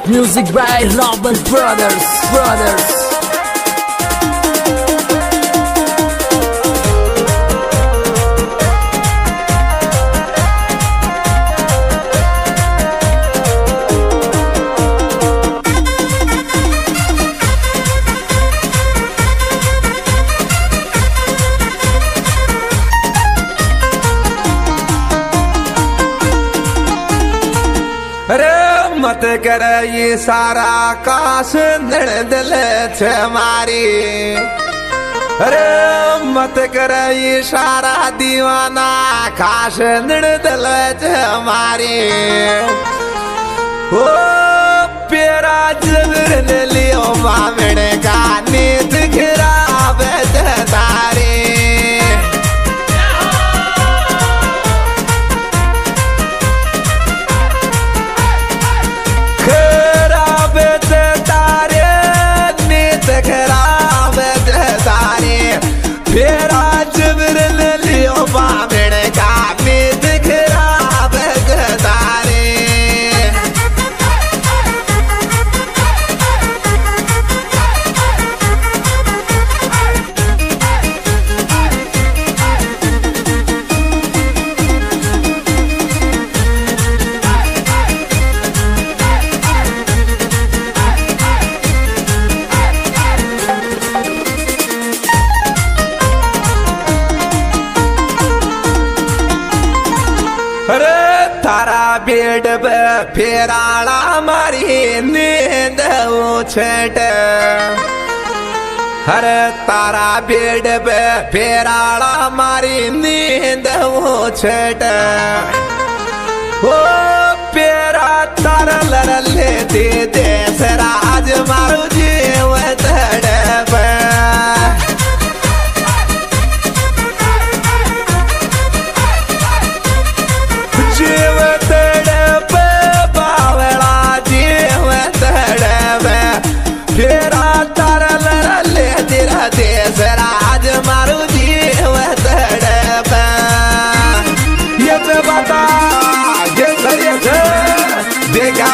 Music by Robin Brothers. अरे मत कर ये सारा काश दिल छे मारी। अरे मत कर ये सारा दीवाना खास दिल छे मारी। ओ पेरा जबर ले लियो मामड़े का नीत खराब तारे। तारा बेड पे फेराला मारी नींद उछट। अरे तारा बेड पे फेराला मारी नींद उछट। ओ पेरा तारा लड़ले दे देश राज मारू जीव तड़प। राज मारू जीव तड़प। ये तो बता ये देखा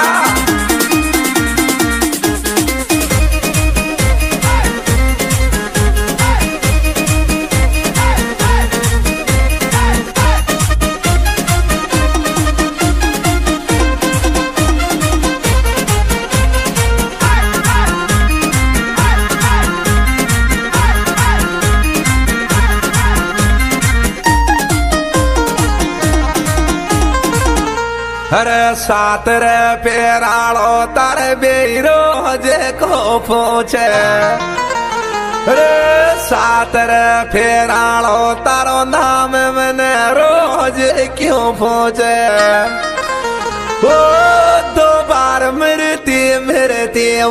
अरे सात रे पेरालो तारे बेरोज को पूछे। अरे सात रे फेरालो तारो नाम मैंने रोज क्यों पूछे। ओ दो बार मरती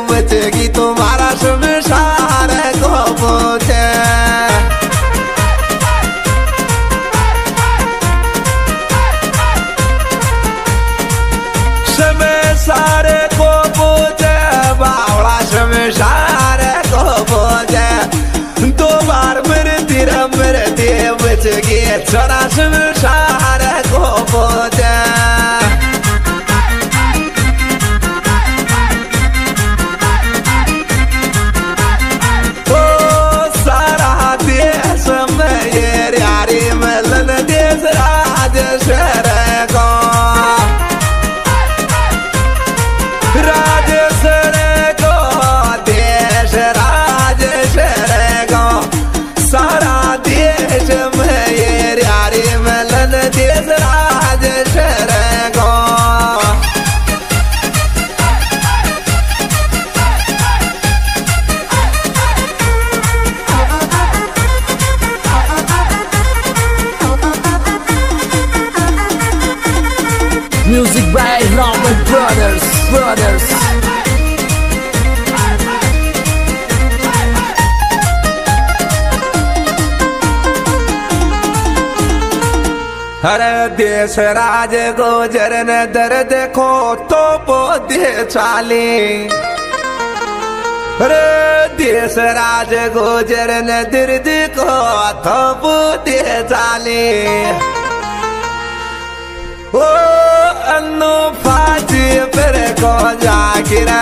बचेगी तुम्हारा शमशान को पूछे। सारे को पूछे बावड़ा शमशान को पूछे। दो बार मरती बचेगी छोरा शमशान को पूछे। ओ सारा देश में ये यारी मिलन देश राज शहर को। Music by Robin Brothers. अरे देश राज गुजर न दर देखो तो बोधे चाली। अरे देश राज गुजर न दर देखो तो बोधे चाली। ओ अन्नू फाजी पर को जागिरा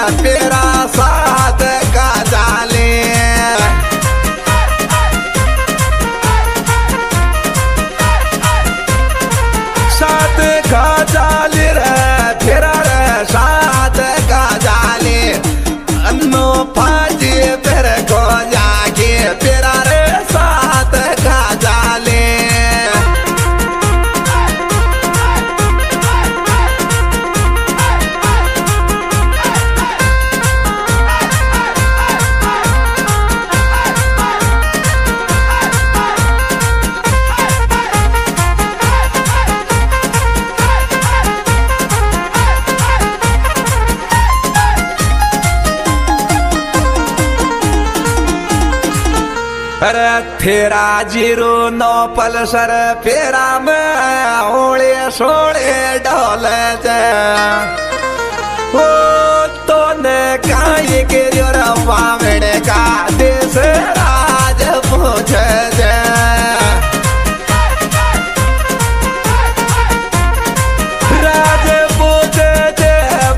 अरे फेरा 09 पल्सर फेरा में ओले सोले डोले जे ओ तो ने काई के रवा मेरे का देश राज पूछे जे राज पूछे जे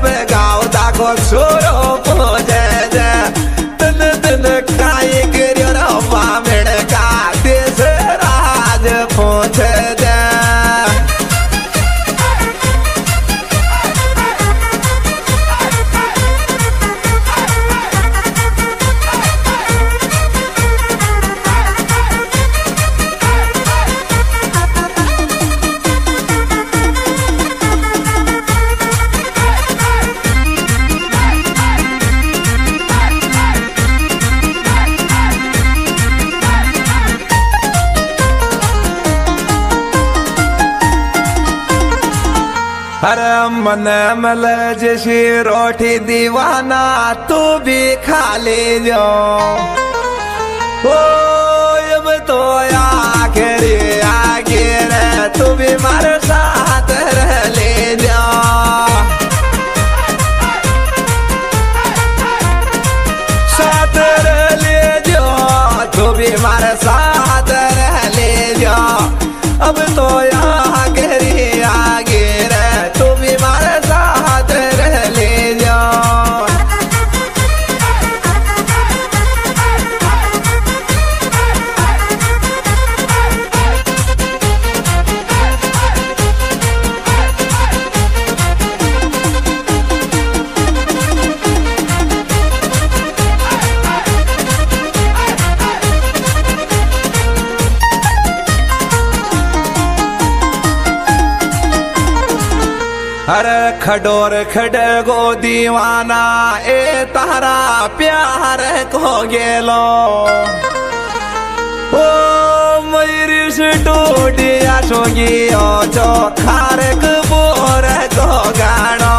बेगाव दाको छोरो पूछे जे तन तन काई के रवा मेरे का देश राज पूछे जे अरे मन मल जैसी रोटी दीवाना तू भी खा ले जाओ ओ अब तो आगे रे तू भी मारे साथ रह ले जाओ साथ रह ले जाओ तू भी मारे साथ रह ले जाओ अब तो आगे रे तू भी मारे साथ रह ले जाओ अरे खडोर खडगो दीवाना ए तारा प्यार को गेलो ओ मेरी से टूटिया सोगी ओ जो खारक बोर को गानो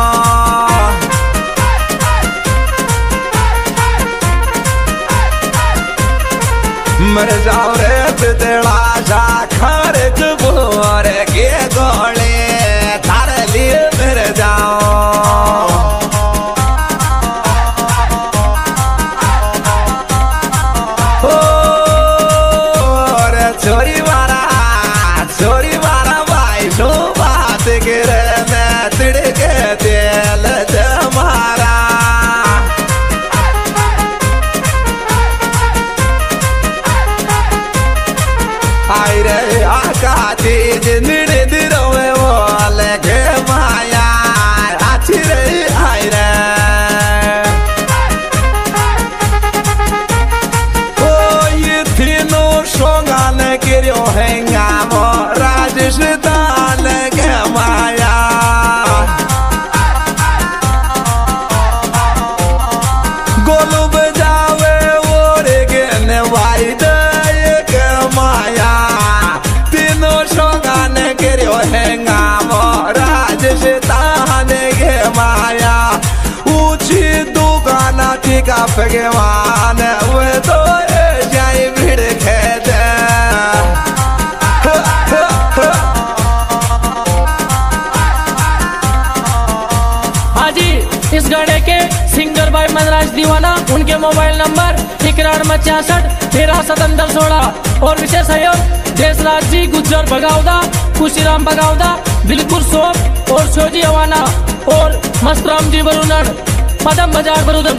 मर जाओ रे तेरा सा खारक बोर के गोले तारे लिए मेरे जाओ ओ रे छोरी मारा भाई सो बात गिरे मैं तिड़के दिल तुम्हारा आई रे आका तेज निड़े दिरो में वाले के माया आची रे आई रे ओ ये तीनों सोंगान के रियो हैंगा मो राजस्थान के माया गोलू बजावे वो रे गेने वाई दे के माया तीनों सोंगान के रियो हैंगा मो राजस्थान के माया ऊंची दुकाना टीका भगवान वो तो जाए भीड़ खेदे हाँ जी, इस गाने के सिंगर भाई मनराज दीवाना, उनके मोबाइल नंबर 9165137716 और विशेष सहयोग देशराज जी, गुज्जर भगावदा, खुशीराम भगावदा, बिल्कुल सोप और शोजी अवाना और मस्तराम जी बरुनड़, पदम बाजार बरुदम।